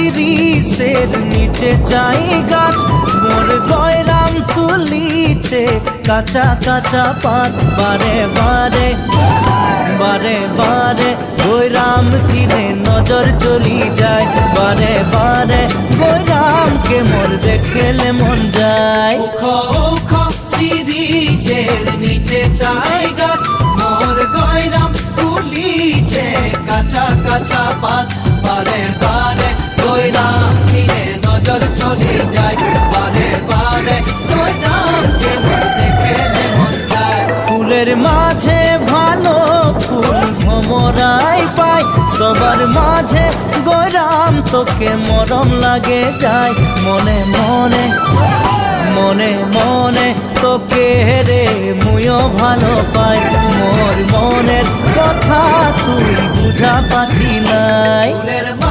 শিরিষের নিচে চাই গাছ, মোর গয়রাম তুলিছে কাঁচা কাঁচা পাত। বারে বারে বারে বারে গয়রাম কিনে নজর চলি যায়, বারে বারে গয়রামকে মোর দেখলে মন যায়। উখো উখো শিরিষের নিচে চাই গাছ, মোর গয়রাম তুলিছে কাঁচা কাঁচা পাত। বারে বারে গয়রাম কিনে নজর চলে যায়, বারে বারে গয়রামকে মোর দেখলে মন যায়। ফুলের মাঝে ভালো ফুল ভমরাই পায়, সবার মাঝে গয়রাম তোকে মরম লাগে যায়। মনে মনে মনে মনে তোকে রে মুইও ভালো পাই, মোর মনের কথা তুই বুঝা পাছি নাই। ফুলের